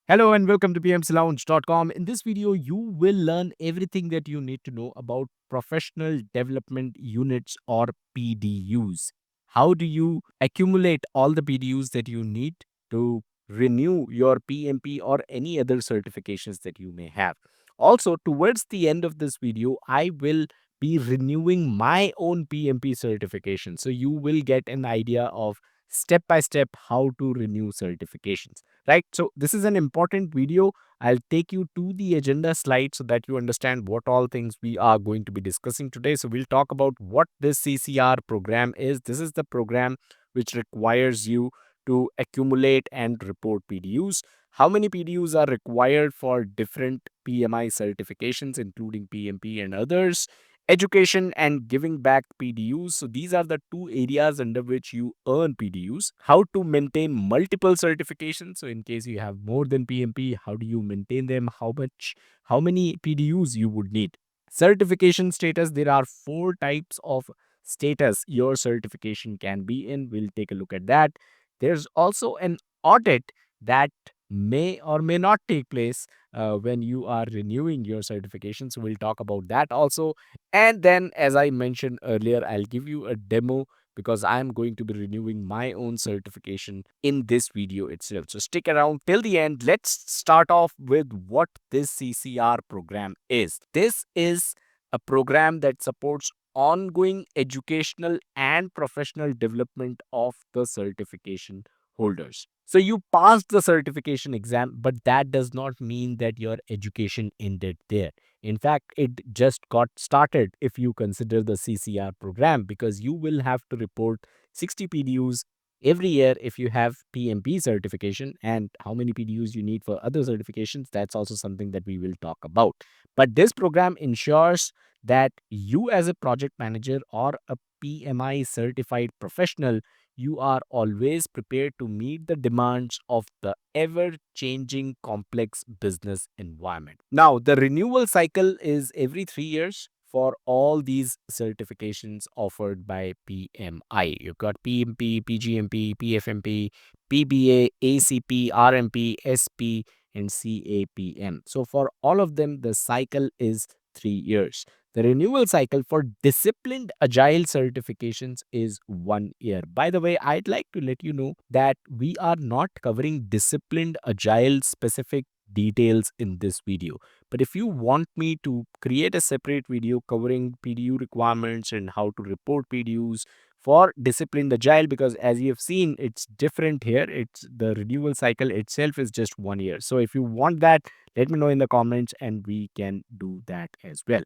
Hello and welcome to pmclounge.com. In this video, you will learn everything that you need to know about professional development units or PDUs. How do you accumulate all the PDUs that you need to renew your PMP or any other certifications that you may have? Also, towards the end of this video, I will be renewing my own PMP certification. So you will get an idea of step by step how to renew certifications, right? So this is an important video. I'll take you to the agenda slide so that you understand what all things we are going to be discussing today. So we'll talk about what this CCR program is. This is the program which requires you to accumulate and report PDUs. How many PDUs are required for different PMI certifications, including PMP and others? Education and giving back PDUs. So these are the two areas under which you earn PDUs. How to maintain multiple certifications. So in case you have more than PMP, how do you maintain them? How many PDUs you would need? Certification status. There are four types of status your certification can be in. We'll take a look at that. There's also an audit that may or may not take place when you are renewing your certification. So we'll talk about that also. And then, as I mentioned earlier, I'll give you a demo because I'm going to be renewing my own certification in this video itself. So stick around till the end. Let's start off with what this CCR program is. This is a program that supports ongoing educational and professional development of the certification holders. So you passed the certification exam, but that does not mean that your education ended there. In fact, it just got started if you consider the CCR program, because you will have to report 60 PDUs every year if you have PMP certification, and how many PDUs you need for other certifications. That's also something that we will talk about. But this program ensures that you, as a project manager or a PMI certified professional, you are always prepared to meet the demands of the ever changing complex business environment. Now, the renewal cycle is every 3 years for all these certifications offered by PMI. You've got PMP, PGMP, PFMP, PBA, ACP, RMP, SP, and CAPM. So, for all of them, the cycle is 3 years. The renewal cycle for disciplined agile certifications is 1 year. By the way, I'd like to let you know that we are not covering disciplined agile specific details in this video. But if you want me to create a separate video covering PDU requirements and how to report PDUs for disciplined agile, because as you have seen, it's different here. It's the renewal cycle itself is just 1 year. So if you want that, let me know in the comments and we can do that as well.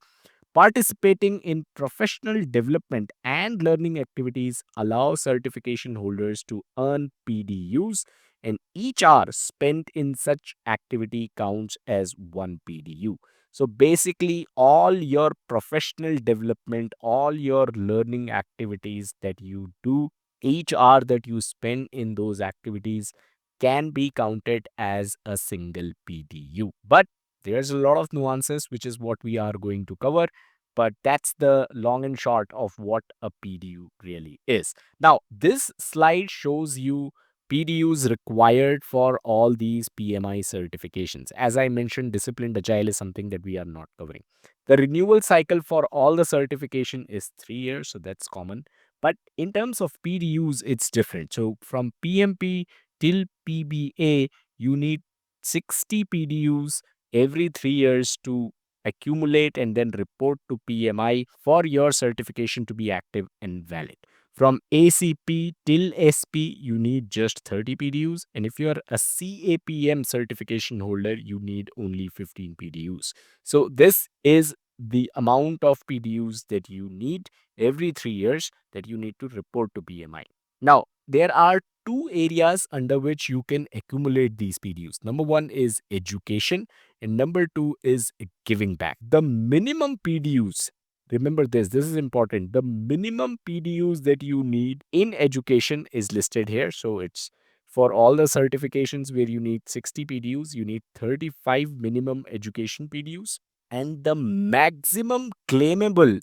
Participating in professional development and learning activities allow certification holders to earn PDUs, and each hour spent in such activity counts as one PDU. So basically, all your professional development, all your learning activities that you do, each hour that you spend in those activities can be counted as a single PDU. But there's a lot of nuances, which is what we are going to cover. But that's the long and short of what a PDU really is. Now, this slide shows you PDUs required for all these PMI certifications. As I mentioned, disciplined agile is something that we are not covering. The renewal cycle for all the certification is 3 years, so that's common. But in terms of PDUs, it's different. So from PMP till PBA, you need 60 PDUs every 3 years to accumulate and then report to PMI for your certification to be active and valid. From ACP till SP, you need just 30 PDUs. And if you're a CAPM certification holder, you need only 15 PDUs. So this is the amount of PDUs that you need every 3 years that you need to report to PMI. Now, there are two areas under which you can accumulate these PDUs. Number one is education, and number two is giving back. The minimum PDUs, remember this is important. The minimum PDUs that you need in education is listed here. So it's for all the certifications where you need 60 PDUs, you need 35 minimum education PDUs. And the maximum claimable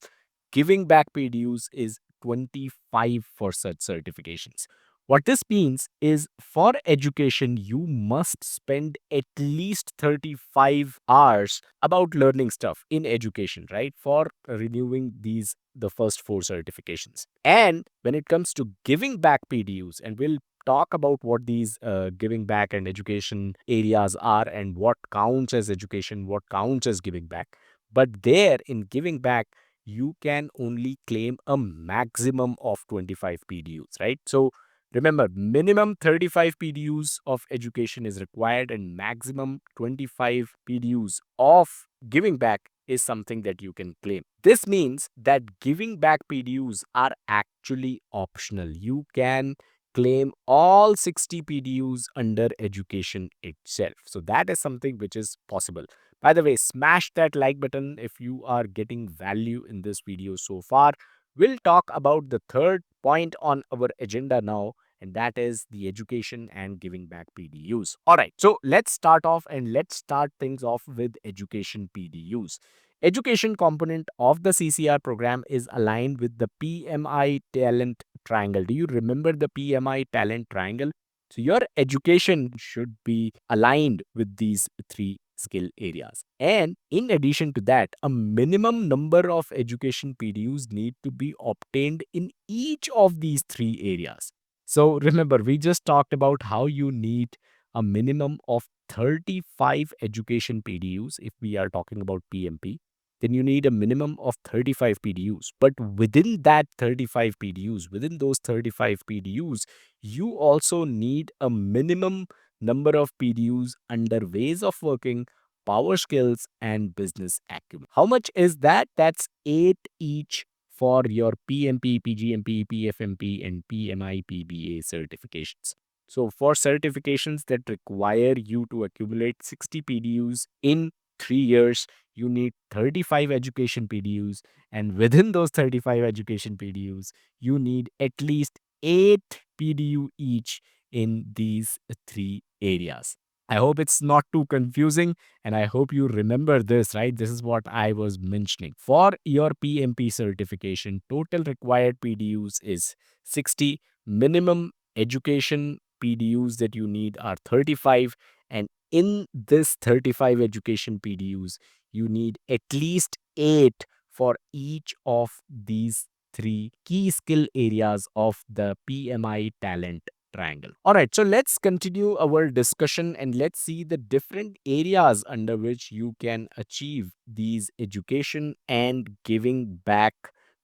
giving back PDUs is 25 for such certifications. What this means is for education, you must spend at least 35 hours about learning stuff in education, right? For renewing the first four certifications. And when it comes to giving back PDUs, and we'll talk about what these giving back and education areas are and what counts as education, what counts as giving back. But there in giving back, you can only claim a maximum of 25 PDUs, right? So remember, minimum 35 PDUs of education is required and maximum 25 PDUs of giving back is something that you can claim. This means that giving back PDUs are actually optional. You can claim all 60 PDUs under education itself. So that is something which is possible. By the way, smash that like button if you are getting value in this video so far. We'll talk about the third point on our agenda now, and that is the education and giving back PDUs. All right, so let's start off and let's start things off with education PDUs. Education component of the CCR program is aligned with the PMI talent triangle. Do you remember the PMI talent triangle? So your education should be aligned with these three skill areas. And in addition to that, a minimum number of education PDUs need to be obtained in each of these three areas. So remember, we just talked about how you need a minimum of 35 education PDUs if we are talking about PMP. Then you need a minimum of 35 PDUs. But within that 35 PDUs, within those 35 PDUs, you also need a minimum number of PDUs under ways of working, power skills, and business acumen. How much is that? That's 8 each for your PMP, PGMP, PFMP, and PMI PBA certifications. So, for certifications that require you to accumulate 60 PDUs in 3 years, you need 35 education PDUs. And within those 35 education PDUs, you need at least 8 PDU each in these three areas. I hope it's not too confusing and I hope you remember this, right? This is what I was mentioning. For your PMP certification, total required PDUs is 60. Minimum education PDUs that you need are 35. And in this 35 education PDUs, you need at least 8 for each of these three key skill areas of the PMI talent triangle. All right, so let's continue our discussion and let's see the different areas under which you can achieve these education and giving back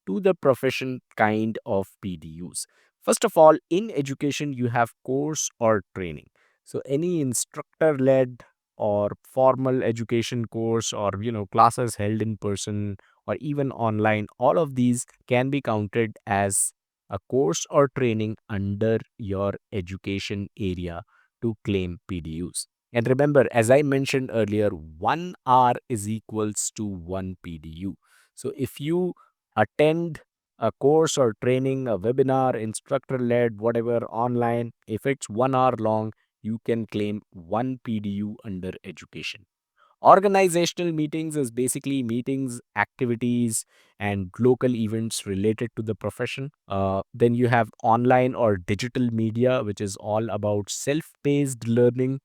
to the profession kind of PDUs. First of all, in education, you have course or training. So any instructor led or formal education course or classes held in person or even online, all of these can be counted as a course or training under your education area to claim PDUs. And remember, as I mentioned earlier, 1 hour is equals to 1 PDU. So if you attend a course or training, a webinar, instructor led, whatever online, if it's 1 hour long, you can claim 1 PDU under education. Organizational meetings is basically meetings, activities, and local events related to the profession. Then you have online or digital media, which is all about self paced learning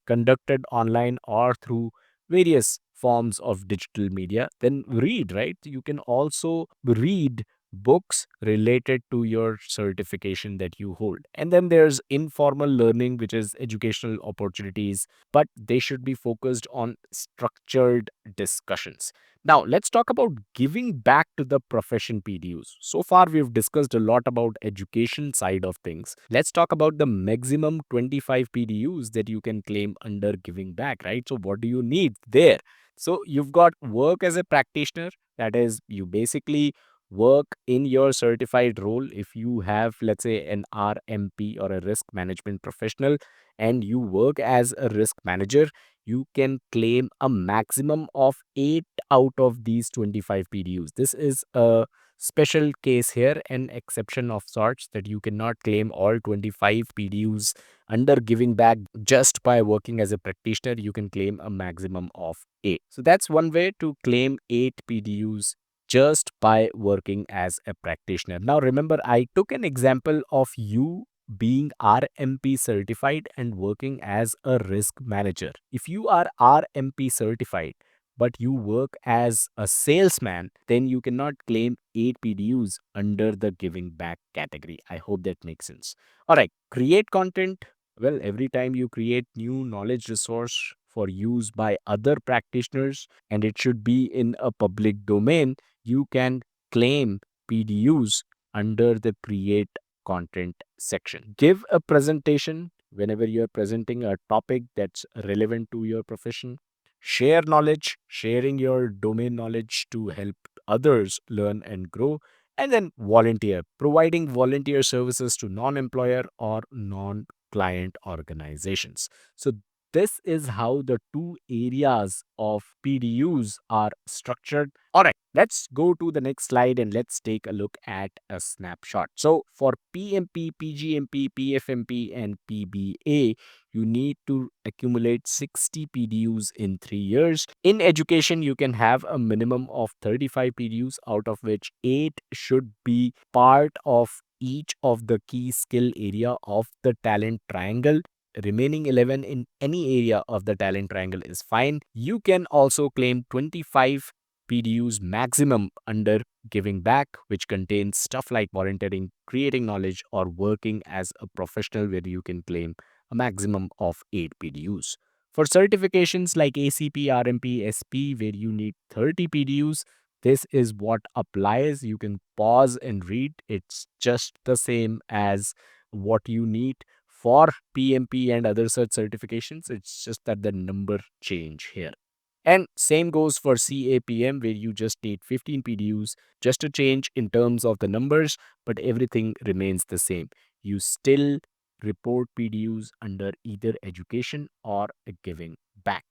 conducted online or through various forms of digital media. Then read, right? You can also read books related to your certification that you hold. And then there's informal learning, which is educational opportunities, but they should be focused on structured discussions. Now, let's talk about giving back to the profession PDUs. So far, we've discussed a lot about education side of things. Let's talk about the maximum 25 PDUs that you can claim under giving back, right? So, what do you need there? So, you've got work as a practitioner. That is, you basically work in your certified role. If you have, let's say, an RMP or a risk management professional, and you work as a risk manager, you can claim a maximum of 8 out of these 25 PDUs. This is a special case here, an exception of sorts, that you cannot claim all 25 PDUs under giving back just by working as a practitioner. You can claim a maximum of 8. So that's one way to claim 8 PDUs just by working as a practitioner. Now remember, I took an example of you being RMP certified and working as a risk manager. If you are RMP certified, but you work as a salesman, then you cannot claim 8 PDUs under the giving back category. I hope that makes sense. All right, create content. Well, every time you create new knowledge resource for use by other practitioners and it should be in a public domain, you can claim PDUs under the create content section. Give a presentation whenever you're presenting a topic that's relevant to your profession. Share knowledge, sharing your domain knowledge to help others learn and grow. And then volunteer, providing volunteer services to non employer or non client organizations. So, this is how the two areas of PDUs are structured. All right, let's go to the next slide and let's take a look at a snapshot. So, for PMP, PGMP, PFMP, and PBA, you need to accumulate 60 PDUs in 3 years. In education, you can have a minimum of 35 PDUs, out of which 8 should be part of each of the key skill area of the talent triangle. Remaining 11 in any area of the talent triangle is fine. You can also claim 25 PDUs maximum under giving back, which contains stuff like volunteering, creating knowledge, or working as a professional, where you can claim a maximum of 8 PDUs. For certifications like ACP, RMP, SP, where you need 30 PDUs, this is what applies. You can pause and read. It's just the same as what you need for PMP and other such certifications. It's just that the number change here. And same goes for CAPM, where you just need 15 PDUs, just a change in terms of the numbers, but everything remains the same. You still report PDUs under either education or a giving back.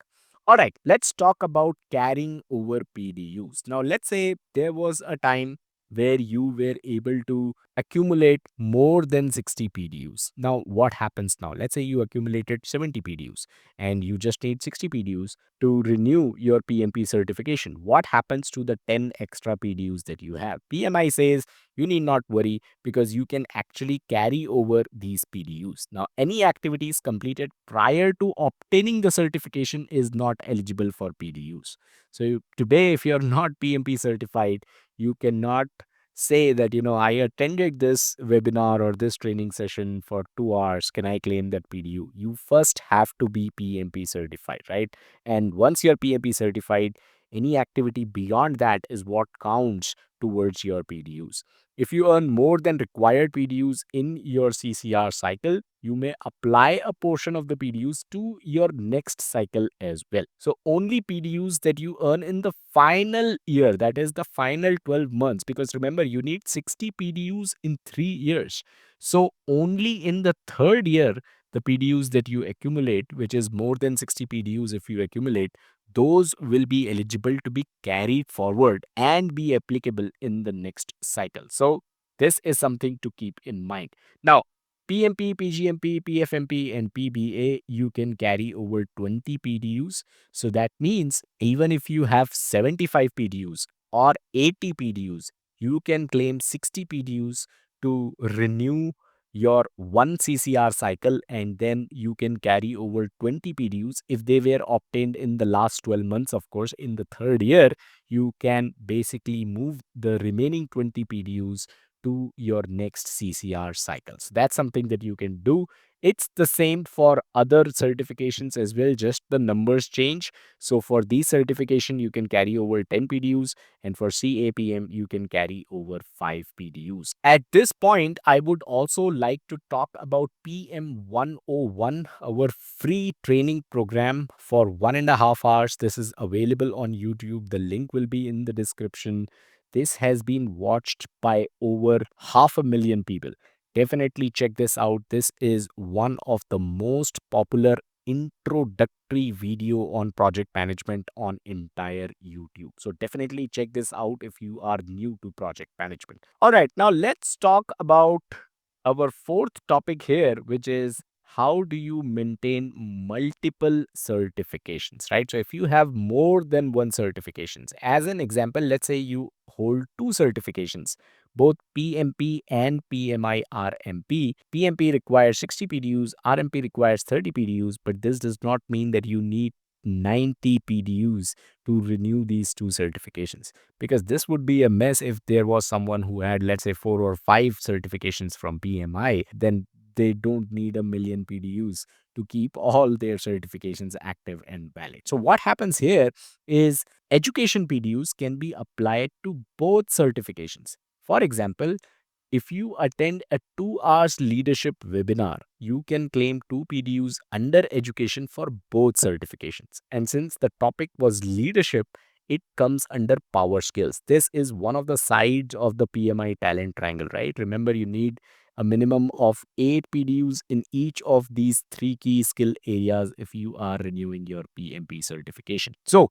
All right, let's talk about carrying over PDUs. Now, let's say there was a time where you were able to accumulate more than 60 PDUs. Now, what happens now? Let's say you accumulated 70 PDUs and you just need 60 PDUs to renew your PMP certification. What happens to the 10 extra PDUs that you have? PMI says you need not worry because you can actually carry over these PDUs. Now, any activities completed prior to obtaining the certification is not eligible for PDUs. So, today, if you're not PMP certified, you cannot say that, I attended this webinar or this training session for 2 hours. Can I claim that PDU? You first have to be PMP certified, right? And once you're PMP certified, any activity beyond that is what counts towards your PDUs. If you earn more than required PDUs in your CCR cycle, you may apply a portion of the PDUs to your next cycle as well. So only PDUs that you earn in the final year, that is the final 12 months, because remember, you need 60 PDUs in 3 years. So only in the third year, the PDUs that you accumulate, which is more than 60 PDUs if you accumulate, those will be eligible to be carried forward and be applicable in the next cycle. So this is something to keep in mind. Now, PMP, PGMP, PFMP, and PBA, you can carry over 20 PDUs. So that means even if you have 75 PDUs or 80 PDUs, you can claim 60 PDUs to renew your one CCR cycle, and then you can carry over 20 PDUs if they were obtained in the last 12 months. Of course, in the third year, you can basically move the remaining 20 PDUs to your next CCR cycles. That's something that you can do. It's the same for other certifications as well, just the numbers change. So for these certification, you can carry over 10 PDUs, and for CAPM, you can carry over 5 PDUs. At this point, I would also like to talk about PM 101, our free training program for 1.5 hours. This is available on YouTube. The link will be in the description. This has been watched by over 500,000 people. Definitely check this out. This is one of the most popular introductory video on project management on entire YouTube. So definitely check this out if you are new to project management. All right, now let's talk about our fourth topic here, which is how do you maintain multiple certifications, right? So if you have more than one certifications, as an example, let's say you hold two certifications, both PMP and PMI RMP. PMP requires 60 PDUs, RMP requires 30 PDUs, but this does not mean that you need 90 PDUs to renew these two certifications, because this would be a mess if there was someone who had, let's say, 4 or 5 certifications from PMI. Then they don't need a million PDUs to keep all their certifications active and valid. So what happens here is education PDUs can be applied to both certifications. For example, if you attend a 2 hours leadership webinar, you can claim 2 PDUs under education for both certifications. And since the topic was leadership, it comes under power skills. This is one of the sides of the PMI talent triangle, right? Remember, you need a minimum of 8 PDUs in each of these three key skill areas if you are renewing your PMP certification. So,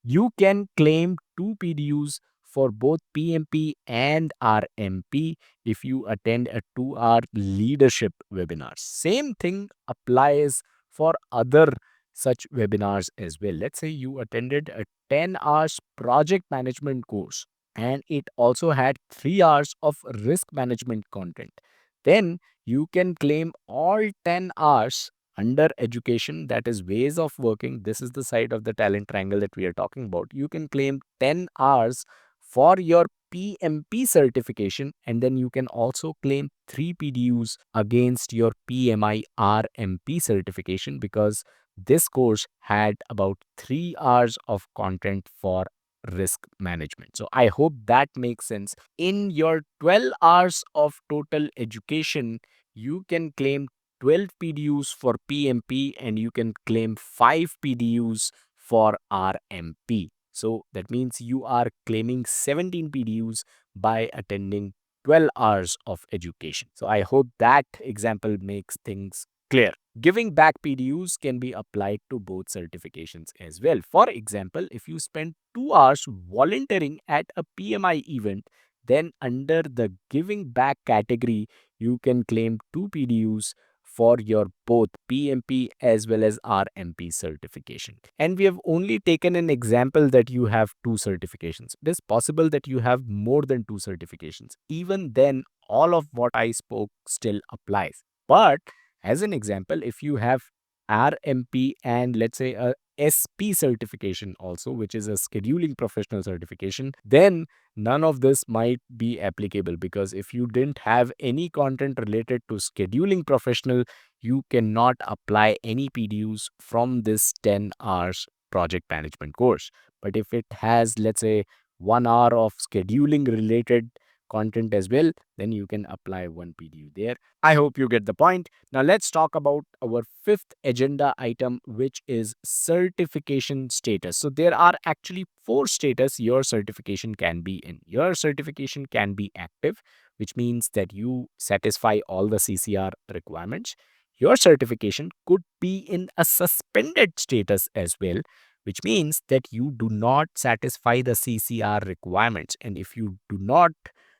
you can claim 2 PDUs for both PMP and RMP if you attend a 2-hour leadership webinar. Same thing applies for other such webinars as well. Let's say you attended a 10 hours project management course and it also had 3 hours of risk management content. Then you can claim all 10 hours under education, that is ways of working. This is the side of the talent triangle that we are talking about. You can claim 10 hours for your PMP certification, and then you can also claim 3 PDUs against your PMI RMP certification, because this course had about 3 hours of content for risk management. So I hope that makes sense. In your 12 hours of total education, you can claim 12 PDUs for PMP and you can claim 5 PDUs for RMP. So that means you are claiming 17 PDUs by attending 12 hours of education. So I hope that example makes things clear. Giving back PDUs can be applied to both certifications as well. For example, if you spend 2 hours volunteering at a PMI event, then under the giving back category, you can claim 2 PDUs for your both PMP as well as RMP certification. And we have only taken an example that you have 2 certifications. It is possible that you have more than 2 certifications. Even then, all of what I spoke still applies. But as an example, if you have RMP and let's say a SP certification also, which is a scheduling professional certification, then none of this might be applicable, because if you didn't have any content related to scheduling professional, you cannot apply any PDUs from this 10 hours project management course. But if it has, let's say, 1 hour of scheduling related content as well, then you can apply one PDU there. I hope you get the point. Now let's talk about our fifth agenda item, which is certification status. So there are actually 4 status your certification can be in. Your certification can be active, which means that you satisfy all the CCR requirements. Your certification could be in a suspended status as well, which means that you do not satisfy the CCR requirements. And if you do not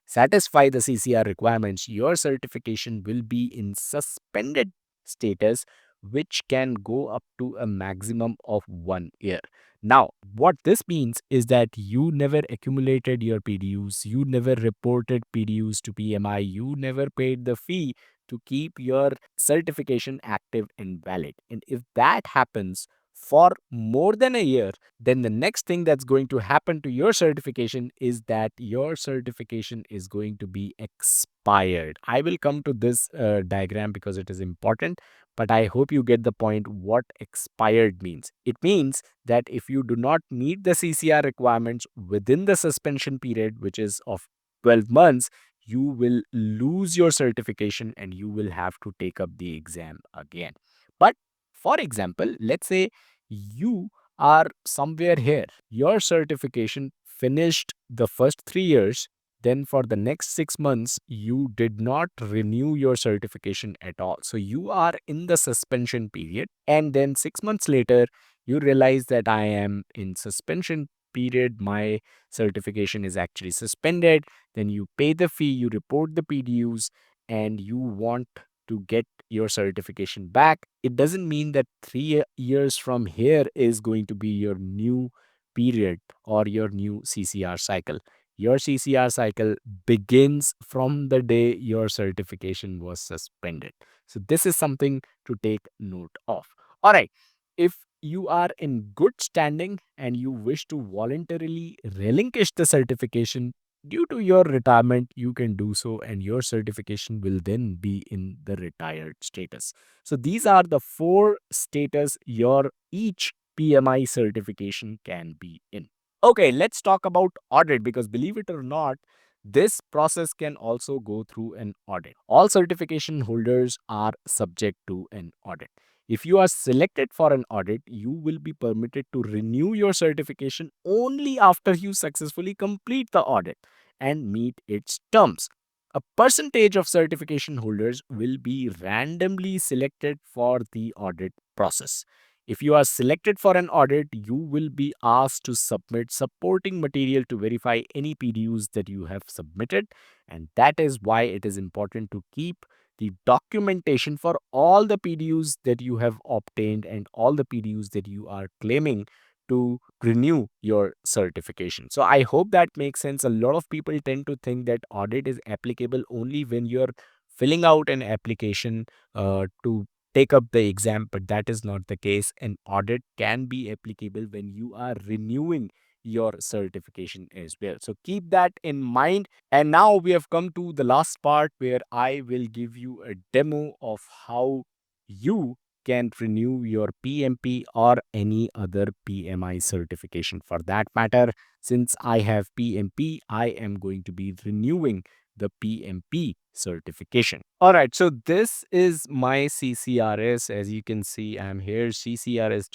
satisfy the CCR requirements, your certification will be in suspended status, which can go up to a maximum of 1 year. Now, what this means is that you never accumulated your PDUs, you never reported PDUs to PMI, you never paid the fee to keep your certification active and valid. And if that happens for more than a year, then the next thing that's going to happen to your certification is that your certification is going to be expired. I will come to this diagram because it is important, but I hope you get the point what expired means. It means that if you do not meet the CCR requirements within the suspension period, which is of 12 months, you will lose your certification and you will have to take up the exam again. But for example, let's say you are somewhere here. Your certification finished the first 3 years. Then for the next 6 months, you did not renew your certification at all. So you are in the suspension period. And then 6 months later, you realize that I am in suspension period. My certification is actually suspended. Then you pay the fee, you report the PDUs, and you want to get your certification back, it doesn't mean that 3 years from here is going to be your new period or your new CCR cycle. Your CCR cycle begins from the day your certification was suspended. So, this is something to take note of. All right. If you are in good standing and you wish to voluntarily relinquish the certification due to your retirement, you can do so, and your certification will then be in the retired status. So, these are the four status your each PMI certification can be in. Okay, let's talk about audit because believe it or not, this process can also go through an audit. All certification holders are subject to an audit. If you are selected for an audit, you will be permitted to renew your certification only after you successfully complete the audit and meet its terms. A percentage of certification holders will be randomly selected for the audit process. If you are selected for an audit, you will be asked to submit supporting material to verify any PDUs that you have submitted. And that is why it is important to keep the documentation for all the PDUs that you have obtained and all the PDUs that you are claiming to renew your certification. So I hope that makes sense. A lot of people tend to think that audit is applicable only when you're filling out an application to take up the exam, but that is not the case. An audit can be applicable when you are renewing your certification as well. So keep that in mind. And now we have come to the last part where I will give you a demo of how you can renew your PMP or any other PMI certification. For that matter, since I have PMP, I am going to be renewing the PMP certification. All right, so this is my CCRS. As you can see, I'm here, ccrs.pmi.org.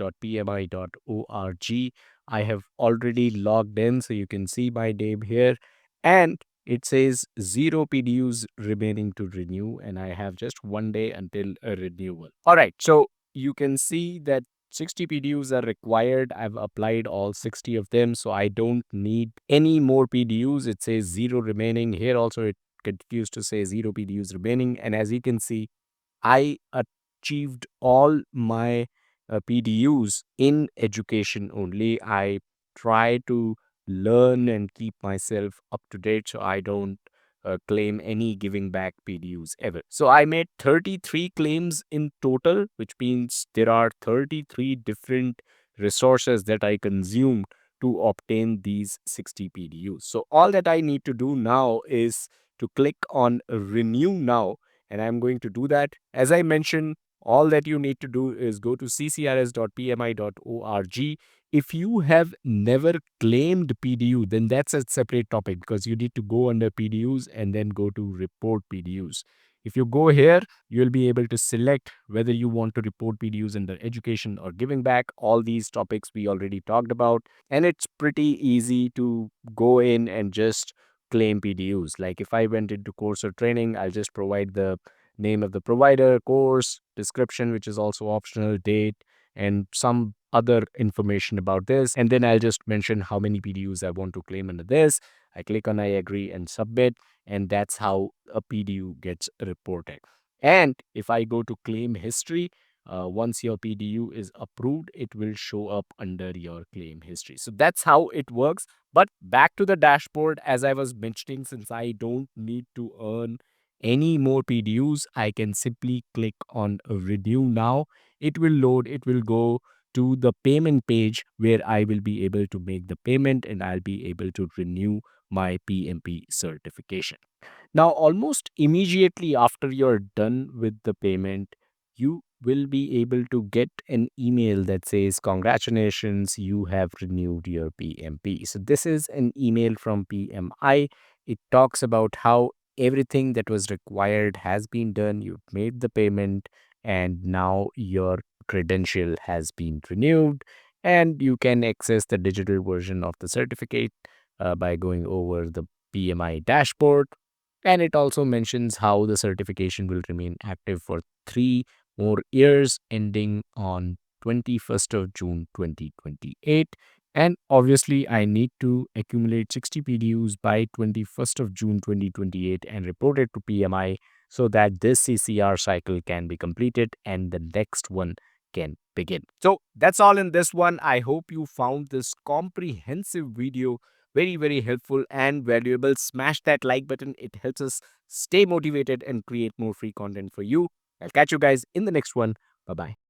I have already logged in, so you can see my name here. And it says 0 PDUs remaining to renew, and I have just 1 day until a renewal. All right, so you can see that 60 PDUs are required. I've applied all 60 of them, so I don't need any more PDUs. It says 0 remaining. Here also it continues to say 0 PDUs remaining. And as you can see, I achieved all my PDUs in education only. I try to learn and keep myself up to date so I don't claim any giving back PDUs ever. So I made 33 claims in total, which means there are 33 different resources that I consumed to obtain these 60 PDUs. So all that I need to do now is to click on renew now, and I'm going to do that. As I mentioned, all that you need to do is go to ccrs.pmi.org. If you have never claimed PDU, then that's a separate topic because you need to go under PDUs and then go to report PDUs. If you go here, you'll be able to select whether you want to report PDUs under education or giving back. All these topics we already talked about, and it's pretty easy to go in and just claim PDUs. Like if I went into course or training, I'll just provide the name of the provider, course, description, which is also optional, date, and some other information about this. And then I'll just mention how many PDUs I want to claim under this. I click on I agree and submit, and that's how a PDU gets reported. And if I go to claim history, once your PDU is approved, it will show up under your claim history. So that's how it works. But back to the dashboard, as I was mentioning, since I don't need to earn any more PDUs, I can simply click on renew now. It will load, it will go to the payment page where I will be able to make the payment and I'll be able to renew my PMP certification. Now, almost immediately after you're done with the payment, you will be able to get an email that says, "Congratulations, you have renewed your PMP." So, this is an email from PMI. It talks about how everything that was required has been done. You've made the payment, and now your credential has been renewed, and you can access the digital version of the certificate by going over the PMI dashboard. And it also mentions how the certification will remain active for 3 more years, ending on 21st of June 2028. And obviously, I need to accumulate 60 PDUs by 21st of June 2028 and report it to PMI. so that this CCR cycle can be completed and the next one can begin. So that's all in this one. I hope you found this comprehensive video very, very helpful and valuable. Smash that like button. It helps us stay motivated and create more free content for you. I'll catch you guys in the next one. Bye bye.